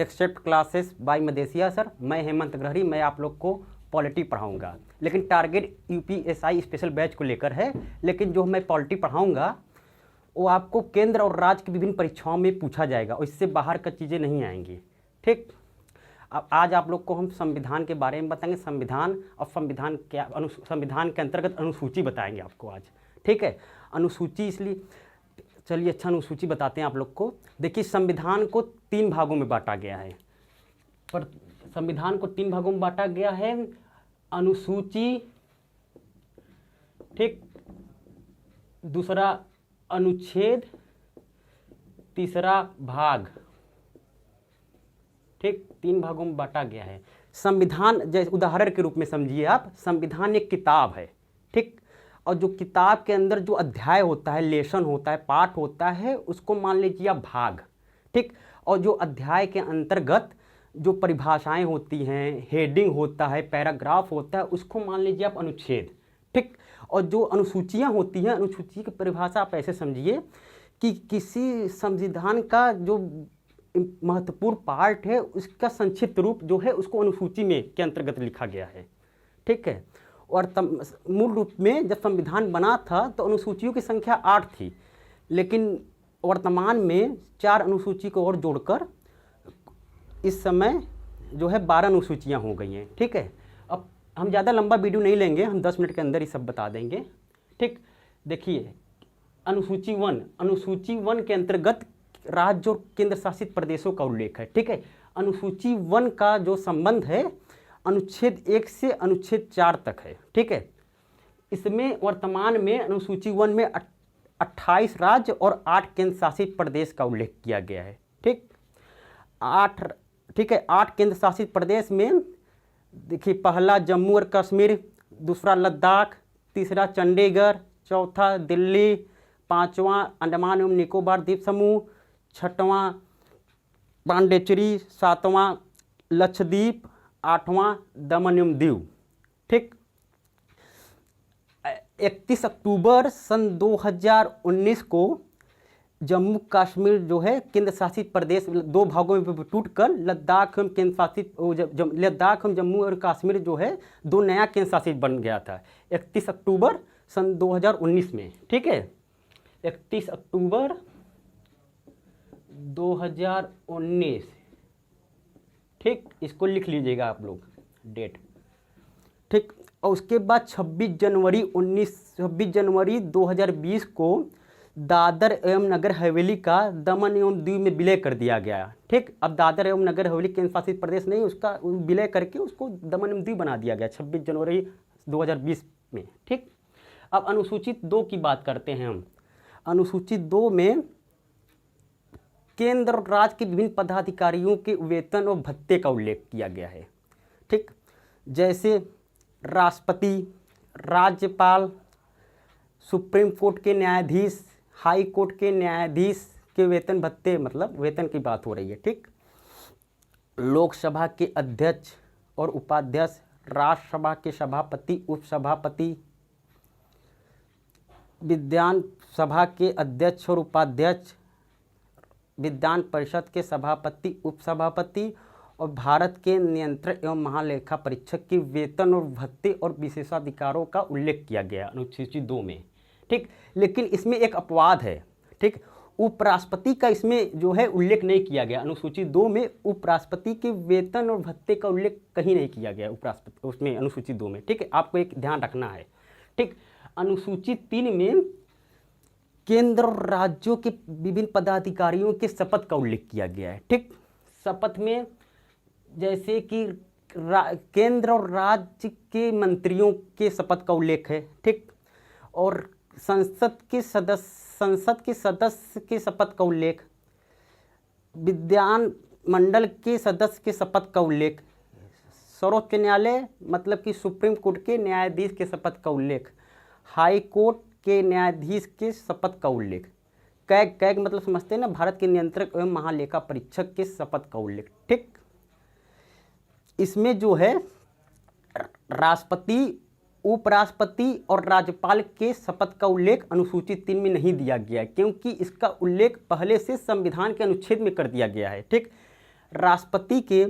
Accept classes by Madesiya sir. मैं हेमंत ग्रहरी, मैं आप लोग को पॉलिटी पढ़ाऊंगा, लेकिन टारगेट यूपीएसआई स्पेशल बैच को लेकर है। लेकिन जो मैं पॉलिटी पढ़ाऊंगा वो आपको केंद्र और राज्य की विभिन्न परीक्षाओं में पूछा जाएगा और इससे बाहर का चीज़ें नहीं आएंगी। ठीक, अब आज आप लोग को हम संविधान के बारे में बताएंगे, संविधान और संविधान के अंतर्गत अनुसूची बताएंगे आपको आज। ठीक है, अनुसूची इसलिए, चलिए अच्छा अनुसूची बताते हैं आप लोग को। देखिए, संविधान को 3 भागों में बांटा गया है, पर संविधान को 3 भागों में बांटा गया है। अनुसूची, ठीक, दूसरा अनुच्छेद, तीसरा भाग। ठीक, 3 भागों में बांटा गया है। संविधान जैसे उदाहरण के रूप में समझिए आप, संविधान एक किताब है। ठीक, और जो किताब के अंदर जो अध्याय होता है, लेसन होता है, पाठ होता है, उसको मान लीजिए आप भाग। ठीक, और जो अध्याय के अंतर्गत जो परिभाषाएं होती हैं, हेडिंग होता है, पैराग्राफ होता है, उसको मान लीजिए आप अनुच्छेद। ठीक, और जो अनुसूचियां होती हैं, अनुसूची की परिभाषा आप ऐसे समझिए कि किसी संविधान का जो महत्वपूर्ण पार्ट है उसका संक्षिप्त रूप जो है उसको अनुसूची में के अंतर्गत लिखा गया है। ठीक है, और मूल रूप में जब संविधान बना था तो अनुसूचियों की संख्या 8 थी, लेकिन वर्तमान में 4 अनुसूची को और जोड़कर इस समय जो है 12 अनुसूचियां हो गई हैं। ठीक है, अब हम ज़्यादा लंबा वीडियो नहीं लेंगे, हम 10 मिनट के अंदर ही सब बता देंगे। ठीक, देखिए अनुसूची 1 के अंतर्गत राज्य और केंद्र शासित प्रदेशों का उल्लेख है। ठीक है, अनुसूची 1 का जो संबंध है अनुच्छेद 1 से अनुच्छेद 4 तक है। ठीक है, इसमें वर्तमान में अनुसूची 1 में 28 राज्य और 8 केंद्र शासित प्रदेश का उल्लेख किया गया है। ठीक, 8 केंद्र शासित प्रदेश में देखिए, पहला जम्मू और कश्मीर, दूसरा लद्दाख, तीसरा चंडीगढ़, चौथा दिल्ली, 5वां अंडमान एवं निकोबार द्वीप समूह, 6वां पांडिचेरी, 7वां लक्षद्वीप, 8वां दमन एवं दीव। ठीक, 31 अक्टूबर सन 2019 को जम्मू कश्मीर जो है केंद्र शासित प्रदेश 2 भागों में टूटकर लद्दाख एवं केंद्र शासित लद्दाख एवं जम्मू और कश्मीर जो है 2 नया केंद्र शासित बन गया था 31 अक्टूबर सन 2019 में। ठीक है, 31 अक्टूबर 2019। ठीक, इसको लिख लीजिएगा आप लोग डेट। ठीक, और उसके बाद 26 जनवरी 2020 को दादर एवं नगर हवेली का दमन एवं दीव में विलय कर दिया गया। ठीक, अब दादर एवं नगर हवेली केंद्र शासित प्रदेश नहीं, उसका विलय करके उसको दमन एवं दीव बना दिया गया 26 जनवरी 2020 में। ठीक, अब अनुसूचित 2 की बात करते हैं हम। अनुसूचित 2 में केंद्र और राज्य के विभिन्न पदाधिकारियों के वेतन और भत्ते का उल्लेख किया गया है। ठीक, जैसे राष्ट्रपति, राज्यपाल, सुप्रीम कोर्ट के न्यायाधीश, हाई कोर्ट के न्यायाधीश के वेतन भत्ते, मतलब वेतन की बात हो रही है। ठीक, लोकसभा के अध्यक्ष और उपाध्यक्ष, राज्यसभा के सभापति, उपसभापति, विधान सभा के अध्यक्ष और उपाध्यक्ष, विधान परिषद के सभापति, उपसभापति और भारत के नियंत्रक एवं महालेखा परीक्षक के वेतन और भत्ते और विशेषाधिकारों का उल्लेख किया गया अनुसूची 2 में। ठीक, लेकिन इसमें एक अपवाद है। ठीक, उपराष्ट्रपति का इसमें जो है उल्लेख नहीं किया गया। अनुसूची 2 में उपराष्ट्रपति के वेतन और भत्ते का उल्लेख कहीं नहीं किया गया उपराष्ट्रपति उसमें अनुसूची 2 में। ठीक है, आपको एक ध्यान रखना है। ठीक, अनुसूची 3 में केंद्र और राज्यों के विभिन्न पदाधिकारियों के शपथ का उल्लेख किया गया है। ठीक, शपथ में जैसे कि केंद्र और राज्य के मंत्रियों के शपथ का उल्लेख है। ठीक, और संसद के सदस्य के शपथ का उल्लेख, विधान मंडल के सदस्य के शपथ का उल्लेख, सर्वोच्च न्यायालय मतलब कि सुप्रीम कोर्ट के न्यायाधीश के शपथ का उल्लेख, हाई कोर्ट के न्यायाधीश के शपथ का उल्लेख, कैग मतलब समझते हैं ना, भारत के नियंत्रक एवं महालेखा परीक्षक के शपथ का उल्लेख। ठीक, इसमें जो है राष्ट्रपति, उपराष्ट्रपति और राज्यपाल के शपथ का उल्लेख अनुसूची 3 में नहीं दिया गया, क्योंकि इसका उल्लेख पहले से संविधान के अनुच्छेद में कर दिया गया है। ठीक, राष्ट्रपति के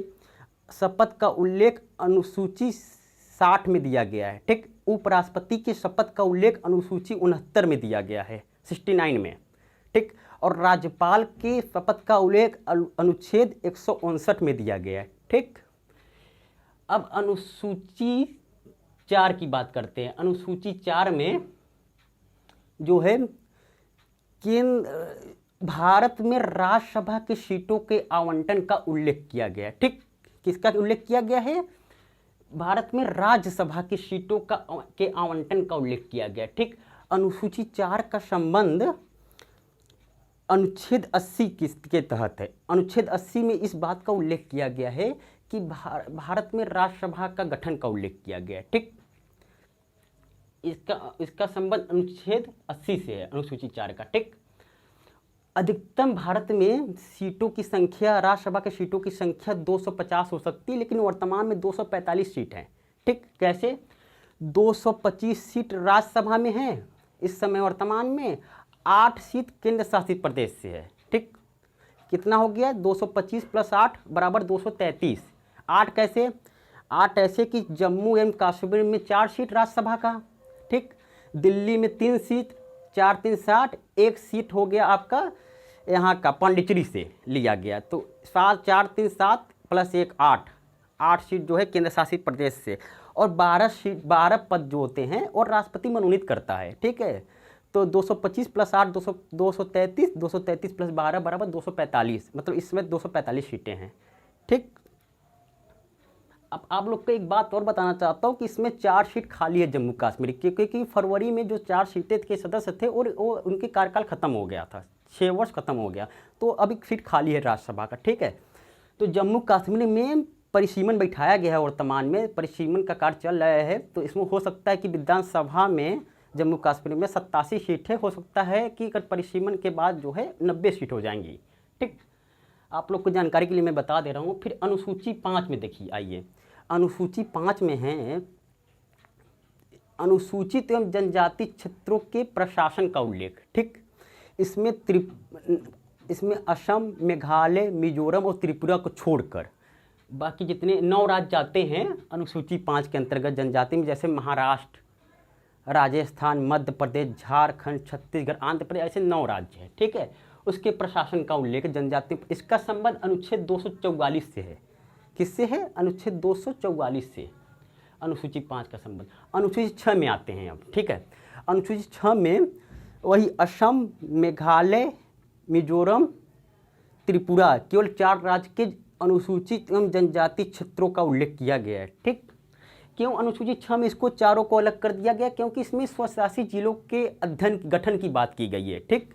शपथ का उल्लेख अनुसूची 60 में दिया गया है। ठीक, उपराष्ट्रपति के शपथ का उल्लेख अनुसूची 69 में दिया गया है, 69 में। ठीक, और राज्यपाल के शपथ का उल्लेख अनुच्छेद 159 में दिया गया है। ठीक, अब अनुसूची 4 की बात करते हैं। अनुसूची 4 में जो है केंद्र भारत में राज्यसभा की सीटों के आवंटन का उल्लेख किया गया है। ठीक, किसका उल्लेख किया गया है? भारत में राज्यसभा की सीटों के आवंटन का उल्लेख किया गया है। ठीक, अनुसूची 4 का संबंध अनुच्छेद 80 के तहत है। अनुच्छेद 80 में इस बात का उल्लेख किया गया है कि भारत में राज्यसभा का गठन का उल्लेख किया गया है। ठीक, इसका संबंध अनुच्छेद 80 से है, अनुसूची 4 का। ठीक, अधिकतम भारत में सीटों की संख्या, राज्यसभा के सीटों की संख्या 250 हो सकती है, लेकिन वर्तमान में 245 सीट हैं। ठीक, कैसे? 225 सीट राज्यसभा में है इस समय वर्तमान में, 8 सीट केंद्र शासित प्रदेश से है। ठीक, कितना हो गया? 225 + 8 = 233। 8 कैसे? 8 ऐसे कि जम्मू एवं कश्मीर में 4 सीट राज्यसभा का। ठीक, दिल्ली में 3 सीट, 4 3 60, 1 सीट हो गया आपका यहाँ का पांडिचेरी से लिया गया। तो 7 4 3 7 + 1 8 सीट जो है केंद्र शासित प्रदेश से, और 12 पद जो होते हैं और राष्ट्रपति मनोनीत करता है। ठीक है, तो 225 + 8 233, 233 + 12 = 245, मतलब इसमें 245 सीटें हैं। ठीक, अब आप लोग को एक बात और बताना चाहता हूँ कि इसमें 4 सीट खाली है जम्मू कश्मीर की, क्योंकि फरवरी में जो 4 सीटें के सदस्य थे और वो उनके कार्यकाल खत्म हो गया था, 6 वर्ष खत्म हो गया, तो अब एक सीट खाली है राज्यसभा का। ठीक है, तो जम्मू कश्मीर में परिसीमन बैठाया गया है, वर्तमान में परिसीमन का कार्य चल रहा है। तो इसमें हो सकता है कि विधानसभा में जम्मू कश्मीर में 87 सीट है, हो सकता है कि अगर परिसीमन के बाद जो है 90 सीट हो जाएंगी। ठीक, आप लोग को जानकारी के लिए मैं बता दे रहा हूँ। फिर अनुसूची 5 में देखिए, आइए अनुसूची 5 में है अनुसूचित एवं जनजाति क्षेत्रों के प्रशासन का उल्लेख। ठीक, इसमें असम, मेघालय, मिजोरम और त्रिपुरा को छोड़कर बाकी जितने 9 राज्य जाते हैं अनुसूची 5 के अंतर्गत जनजाति में, जैसे महाराष्ट्र, राजस्थान, मध्य प्रदेश, झारखंड, छत्तीसगढ़, आंध्र प्रदेश, ऐसे 9 राज्य हैं। ठीक है, उसके प्रशासन का उल्लेख जनजाति, इसका संबंध अनुच्छेद 244 से है। किससे है? अनुच्छेद 244 से अनुसूची 5 का संबंध। अनुसूची 6 में आते हैं अब। ठीक है, अनुसूची 6 में वही असम, मेघालय, मिजोरम, त्रिपुरा, केवल 4 राज्य के अनुसूचित एवं जनजाति क्षेत्रों का उल्लेख किया गया है। ठीक, क्यों अनुसूची 6 में इसको चारों को अलग कर दिया गया? क्योंकि इसमें स्वशासी जिलों के गठन की बात की गई है। ठीक,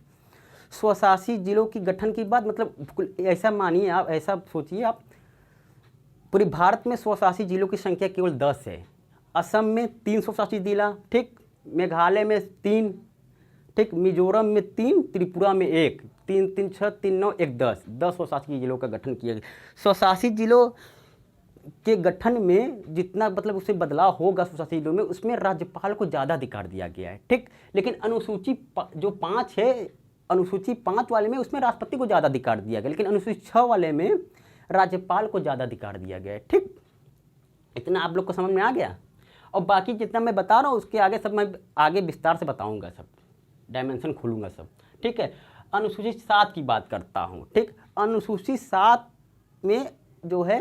स्वशासी जिलों की गठन की बात, मतलब ऐसा मानिए आप, ऐसा सोचिए आप, पूरे भारत में स्वशासी जिलों की संख्या केवल 10 है। असम में 3 स्वशासी जिला, ठीक, मेघालय में 3, ठीक, मिजोरम में 3, त्रिपुरा में 1, 3 3 6 3 9 1 10 स्वशासी जिलों का गठन किया गया। स्वशासी जिलों के गठन में जितना मतलब उससे बदलाव होगा स्वशासी जिलों में, उसमें राज्यपाल को ज़्यादा अधिकार दिया गया है। ठीक, लेकिन अनुसूची जो 5 है, अनुसूची 5 वाले में उसमें राष्ट्रपति को ज़्यादा अधिकार दिया गया, लेकिन अनुसूची 6 वाले में राज्यपाल को ज़्यादा अधिकार दिया गया है। ठीक, इतना आप लोग को समझ में आ गया। और बाकी जितना मैं बता रहा हूँ उसके आगे सब मैं आगे विस्तार से बताऊँगा, सब डायमेंशन खोलूँगा सब। ठीक है, अनुसूची 7 की बात करता हूँ। ठीक, अनुसूची 7 में जो है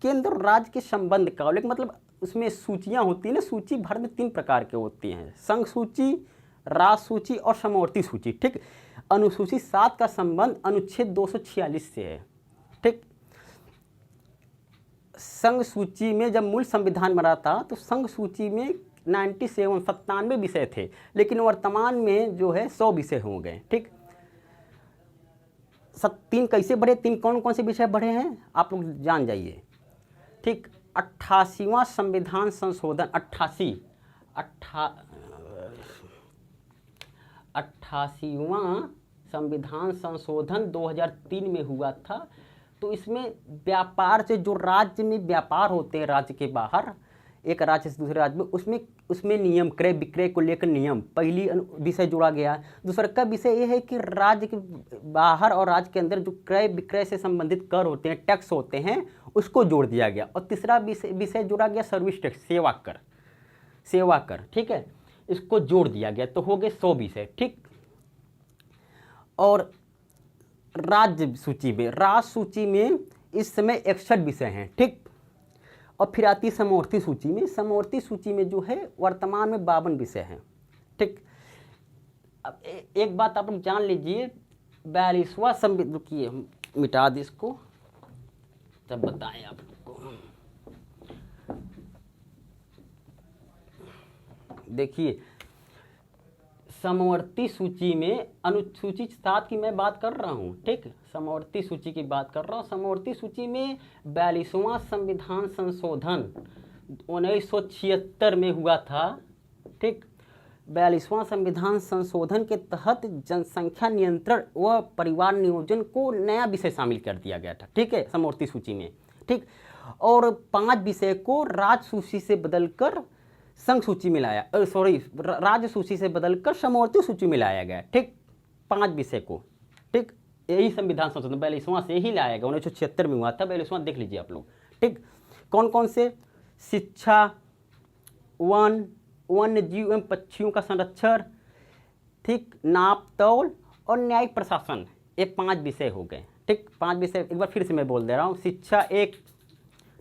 केंद्र और राज्य के संबंध का उल्लेख, मतलब उसमें सूचियाँ होती हैं ना, सूची भारत में 3 प्रकार के होती हैं, संघ सूची, राज्य सूची और समवर्ती सूची। ठीक, अनुसूची 7 का संबंध अनुच्छेद 246 से है। ठीक, संघ सूची में जब मूल संविधान बना था तो संघ सूची में 97 विषय थे, लेकिन वर्तमान में जो है 100 विषय हो गए। ठीक, 3 कैसे बढ़े, 3 कौन कौन से विषय बढ़े हैं आप लोग जान जाइए। ठीक, 88वां संविधान संशोधन, 88वां संविधान संशोधन 2003 में हुआ था। तो इसमें व्यापार से, जो राज्य में व्यापार होते हैं राज्य के बाहर, एक राज्य से दूसरे राज्य में, उसमें नियम, क्रय विक्रय को लेकर नियम, पहली विषय जोड़ा गया। दूसरा का विषय ये है कि राज्य के बाहर और राज्य के अंदर जो क्रय विक्रय से संबंधित कर होते हैं, टैक्स होते हैं, उसको जोड़ दिया गया। और तीसरा विषय जोड़ा गया सर्विस टैक्स, सेवा कर, ठीक है, इसको जोड़ दिया गया। तो हो गए 100 विषय, ठीक। और राज्य सूची में इस समय 61 विषय हैं, ठीक। और फिर आती है समवर्ती सूची में। समवर्ती सूची में जो है वर्तमान में 52 विषय हैं, ठीक। अब एक बात आप लोग जान लीजिए, 42वां संविधान, रुकिए मिटा दी इसको तब बताएं आप लोग को। देखिए समवर्ती सूची में अनुसूची 7 की मैं बात कर रहा हूँ, ठीक। समवर्ती सूची की बात कर रहा हूँ। समवर्ती सूची में 42वां संविधान संशोधन 1976 में हुआ था, ठीक। 42वां संविधान संशोधन के तहत जनसंख्या नियंत्रण व परिवार नियोजन को नया विषय शामिल कर दिया गया था, ठीक है, समवर्ती सूची में, ठीक। और 5 विषय को राज्य सूची से बदलकर संघ सूची में लाया, राज्य सूची से बदलकर समवर्ती सूची में लाया गया, ठीक। 5 विषय को, ठीक। यही संविधान संशोधन 42वां से ही लाया गया, 1976 में हुआ था। 42वां देख लीजिए आप लोग, ठीक। कौन कौन से? शिक्षा, वन्य जीव एवं पक्षियों का संरक्षण, ठीक, नाप तौल और न्यायिक प्रशासन, ये 5 विषय हो गए, ठीक। 5 विषय एक बार फिर से मैं बोल दे रहा हूँ। शिक्षा 1,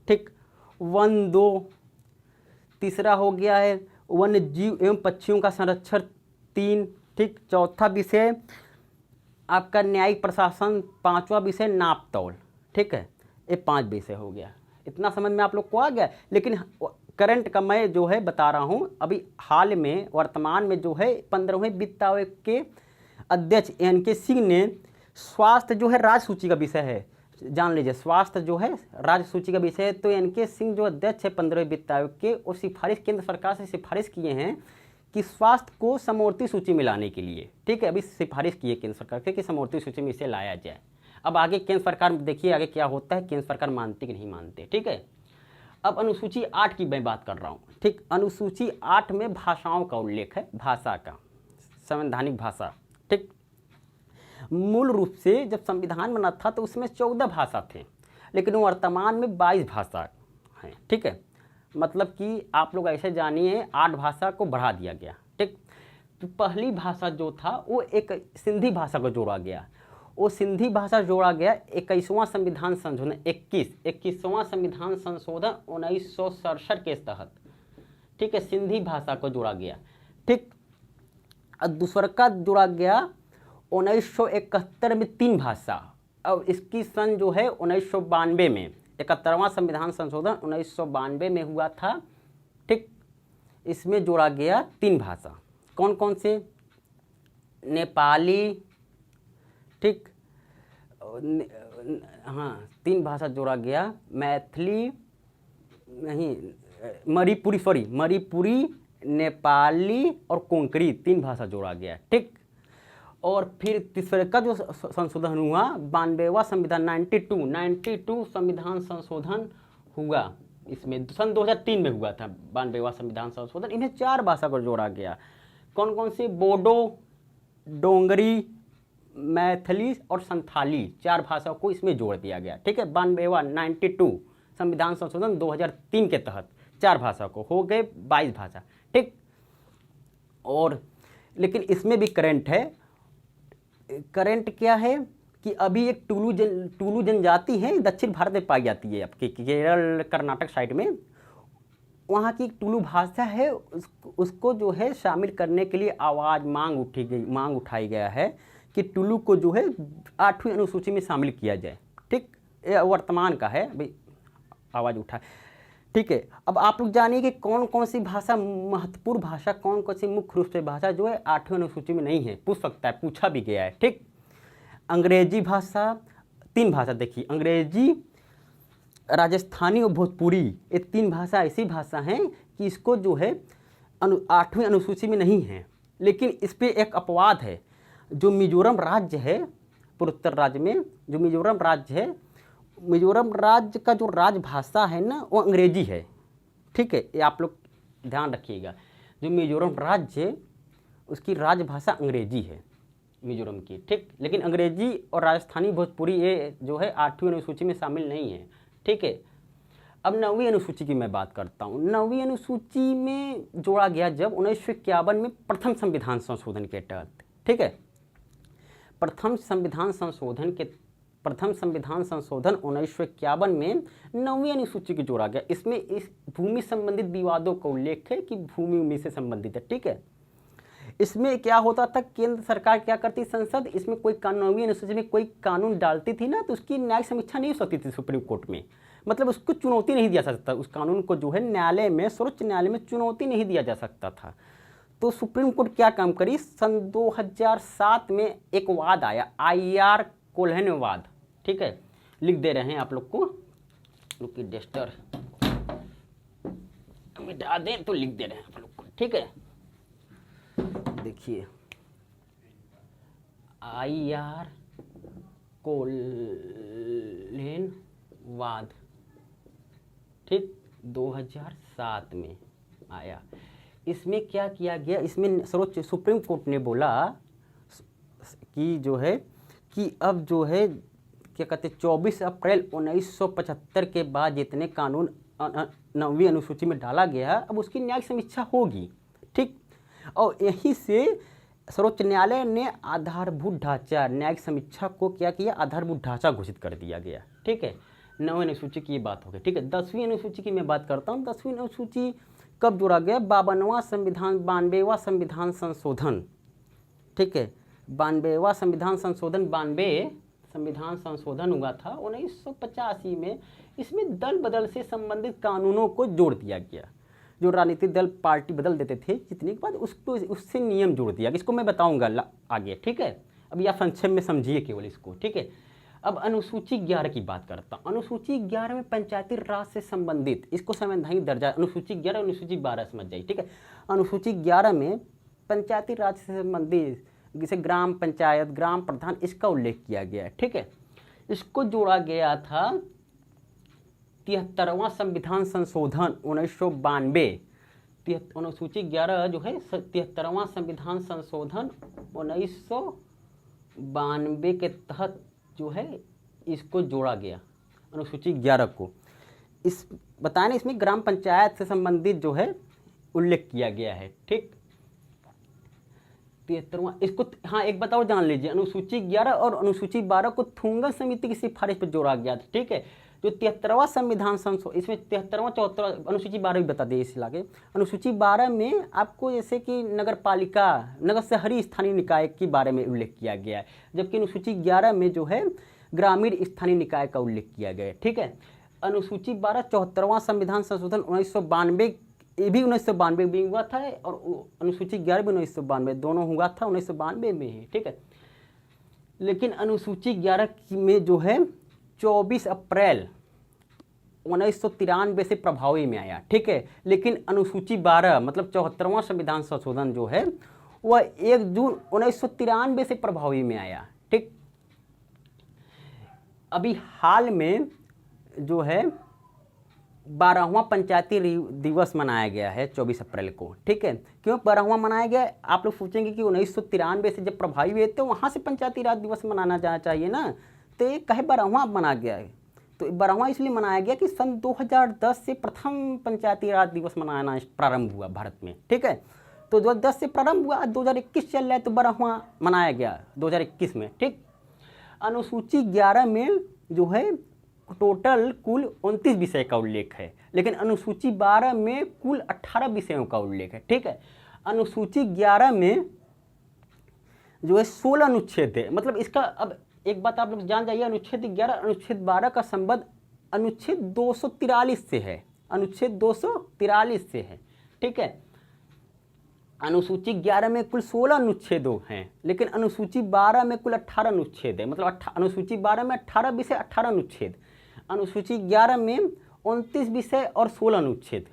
ठीक, वन 2, तीसरा हो गया है वन्य जीव एवं पक्षियों का संरक्षण 3, ठीक। चौथा विषय आपका न्यायिक प्रशासन, 5वां विषय नाप तौल, ठीक है। ये 5 विषय हो गया। इतना समझ में आप लोग को आ गया। लेकिन करंट का मैं जो है बता रहा हूँ, अभी हाल में वर्तमान में जो है 15वें वित्त आयोग के अध्यक्ष NK सिंह ने स्वास्थ्य जो है राज्य सूची का विषय है, जान लीजिए, स्वास्थ्य जो है राज्य सूची का विषय है। तो NK सिंह जो अध्यक्ष है 15वें वित्त आयोग के, वो सिफारिश केंद्र सरकार से सिफारिश किए हैं कि स्वास्थ्य को समवर्ती सूची में लाने के लिए, ठीक है। अभी सिफारिश की है केंद्र सरकार से कि समवर्ती सूची में इसे लाया जाए। अब आगे केंद्र सरकार, देखिए आगे क्या होता है, केंद्र सरकार मानती कि नहीं मानती, ठीक है। अब अनुसूची 8 की मैं बात कर रहा हूँ, ठीक। अनुसूची 8 में भाषाओं का उल्लेख है, भाषा का, संवैधानिक भाषा, ठीक। मूल रूप से जब संविधान बना था तो उसमें 14 भाषा थे, लेकिन वर्तमान में 22 भाषा हैं, ठीक है। मतलब कि आप लोग ऐसे जानिए 8 भाषा को बढ़ा दिया गया, ठीक। तो पहली भाषा जो था वो एक सिंधी भाषा को जोड़ा गया, वो सिंधी भाषा जोड़ा गया 21वां संविधान संशोधन 21वां संविधान संशोधन 1967 के तहत, ठीक है, सिंधी भाषा को जोड़ा गया, ठीक। और दूसरा का जोड़ा गया 1971 में 3 भाषा। अब इसकी सन जो है 1992 में, 71वां संविधान संशोधन 1992 में हुआ था, ठीक। इसमें जोड़ा गया 3 भाषा। कौन कौन से? नेपाली, ठीक, हाँ 3 भाषा जोड़ा गया, मैथिली नहीं, मणिपुरी, नेपाली और कोंकणी, 3 भाषा जोड़ा गया, ठीक। और फिर तीसरे का जो संशोधन हुआ 92वां संविधान 92 संविधान संशोधन हुआ, इसमें सन 2003 में हुआ था 92वां संविधान संशोधन। इन्हें 4 भाषा को जोड़ा गया। कौन कौन से? बोडो, डोंगरी, मैथिली और संथाली, 4 भाषा को इसमें जोड़ दिया गया, ठीक है। 92 संविधान संशोधन 2003 के तहत 4 भाषा को हो गए 22 भाषा, ठीक। और लेकिन इसमें भी करंट है। करंट क्या है कि अभी एक टुलू जनजाति है, दक्षिण भारत में पाई जाती है, आपके केरल कर्नाटक साइड में, वहाँ की एक टुलू भाषा है, उसको जो है शामिल करने के लिए मांग उठाई गया है कि टुलू को जो है 8वीं अनुसूची में शामिल किया जाए, ठीक। ये वर्तमान का है, अभी आवाज़ उठा, ठीक है। अब आप लोग जानिए कि कौन कौन सी भाषा महत्वपूर्ण भाषा, कौन कौन सी मुख्य रूप से भाषा जो है 8वीं अनुसूची में नहीं है, पूछ सकता है, पूछा भी गया है, ठीक। अंग्रेजी भाषा, 3 भाषा देखिए, अंग्रेजी, राजस्थानी और भोजपुरी, ये 3 भाषा ऐसी भाषा हैं कि इसको जो है 8वीं अनुसूची में नहीं है। लेकिन इस पर एक अपवाद है, जो मिजोरम राज्य है, पूर्वोत्तर राज्य में जो मिजोरम राज्य है, मिजोरम राज्य का जो राजभाषा है ना वो अंग्रेजी है, ठीक है, ये आप लोग ध्यान रखिएगा। जो मिजोरम राज्य है उसकी राजभाषा अंग्रेजी है मिजोरम की, ठीक, लेकिन अंग्रेजी और राजस्थानी भोजपुरी ये जो है 8वीं अनुसूची में शामिल नहीं है, ठीक है। अब 9वीं अनुसूची की मैं बात करता हूँ। 9वीं अनुसूची में जोड़ा गया जब 1951 में प्रथम संविधान संशोधन के तहत, ठीक है। प्रथम संविधान संशोधन 1951 में 9वीं अनुसूची को जोड़ा गया। इसमें इस भूमि संबंधित विवादों का उल्लेख है कि भूमि से संबंधित है, ठीक है। इसमें क्या होता था, केंद्र सरकार क्या करती, संसद इसमें कोई 9वीं अनुसूची में कोई कानून डालती थी ना, तो उसकी न्यायिक समीक्षा नहीं हो सकती थी सुप्रीम कोर्ट में, मतलब उसको चुनौती नहीं दिया जा सकता, उस कानून को जो है न्यायालय में, सर्वोच्च न्यायालय में चुनौती नहीं दिया जा सकता था। तो सुप्रीम कोर्ट क्या काम करी, सन 2007 में एक वाद आया, IR कोल्हन वाद, ठीक है, लिख दे रहे हैं आप लोग को, रुकिए डस्टर मिटा दें तो लिख दे रहे हैं आप लोग को, ठीक है। देखिए IR कोल्हन वाद, ठीक, 2007 में आया। इसमें क्या किया गया, इसमें सर्वोच्च सुप्रीम कोर्ट ने बोला कि जो है कि अब जो है क्या कहते हैं 24 अप्रैल 1975 के बाद जितने कानून 9वीं अनुसूची में डाला गया अब उसकी न्यायिक समीक्षा होगी, ठीक। और यहीं से सर्वोच्च न्यायालय ने आधारभूत ढांचा, न्यायिक समीक्षा को क्या किया, आधारभूत ढांचा घोषित कर दिया गया, ठीक है। 9वीं अनुसूची की ये बात हो गई, ठीक है। 10वीं अनुसूची की मैं बात करता हूँ। 10वीं अनुसूची कब जोड़ा गया, 52वां संविधान संशोधन, ठीक है। 92वां संविधान संशोधन हुआ था 1985 में। इसमें दल बदल से संबंधित कानूनों को जोड़ दिया गया, जो राजनीतिक दल पार्टी बदल देते थे जितने के बाद उसको उससे नियम जोड़ दिया, इसको मैं बताऊंगा आगे, ठीक है। अब आप संक्षेप में समझिए केवल इसको, ठीक है। अब अनुसूची 11 की बात करता हूँ। अनुसूची 11 में पंचायती राज से संबंधित, इसको संवैधानिक दर्जा, अनुसूची 11 अनुसूची 12 समझ जाइए, ठीक है। अनुसूची 11 में पंचायती राज से संबंधित जैसे ग्राम पंचायत, ग्राम प्रधान, इसका उल्लेख किया गया है, ठीक है। इसको जोड़ा गया था 73वां संविधान संशोधन 1992। अनुसूची 11 जो है 73वां संविधान संशोधन 1992 के तहत जो है इसको जोड़ा गया, अनुसूची 11 को। इस बताएं ना, इसमें ग्राम पंचायत से संबंधित जो है उल्लेख किया गया है, ठीक। 73वां, इसको हाँ एक बात और जान लीजिए, अनुसूची 11 और अनुसूची 12 को थुंगन समिति की सिफारिश पर जोड़ा गया था, ठीक है। जो 73वां संविधान संशोधन, इसमें 73वां 74 अनुसूची 12 भी बता दिए इस लागे। अनुसूची 12 में आपको जैसे कि नगर पालिका, नगर शहरी स्थानीय निकाय के बारे में उल्लेख किया गया है, जबकि अनुसूची 11 में जो है ग्रामीण स्थानीय निकाय का उल्लेख किया गया है, ठीक है। अनुसूची 12 74वां संविधान संशोधन 1992, ये भी 1992 में हुआ था, और अनुसूची 11 भी 1992, दोनों हुआ था 1992 में ही, ठीक है। लेकिन अनुसूची 11 में जो है 24 अप्रैल 1993 से प्रभावी में आया, ठीक है। लेकिन अनुसूची 12 मतलब 74वां संविधान संशोधन जो है वह 1 जून 1993 से प्रभावी में आया, ठीक। अभी हाल में जो है 12वां पंचायती दिवस मनाया गया है 24 अप्रैल को, ठीक है। क्यों 12वां मनाया गया, आप लोग सोचेंगे कि 1993 से जब प्रभावी हुए तो वहाँ से पंचायती राज दिवस मनाना जाना चाहिए ना, तो ये कहे 12वां मना गया है। तो 12वां इसलिए मनाया गया कि सन 2010 से प्रथम पंचायती राज दिवस मनाना प्रारंभ हुआ भारत में, ठीक है। तो 2010 से प्रारंभ हुआ, 2021 चल रहा है, तो 12वां मनाया गया 2021 में, ठीक। अनुसूची 11 में जो है टोटल कुल 29 विषय का उल्लेख है, लेकिन अनुसूची 12 में कुल 18 विषयों का उल्लेख है, ठीक है। अनुसूची 11 में जो है 16 अनुच्छेद है, मतलब इसका अब एक बात आप लोग जान जाइए, अनुच्छेद 11 अनुच्छेद 12 का संबंध अनुच्छेद 243 से है, अनुच्छेद 243 से है, ठीक है। अनुसूची 11 में कुल 16 अनुच्छेद हैं, लेकिन अनुसूची 12 में कुल 18 अनुच्छेद है, मतलब अनुसूची 12 में 18 विषय 18 अनुच्छेद, अनुसूची 11 में 29 विषय और 16 अनुच्छेद,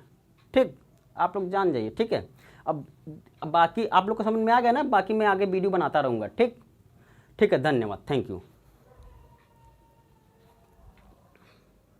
ठीक। आप लोग जान जाइए, ठीक है। अब बाकी आप लोग को समझ में आ गया ना, बाकी मैं आगे वीडियो बनाता रहूँगा, ठीक। ठीक है, धन्यवाद, थैंक यू।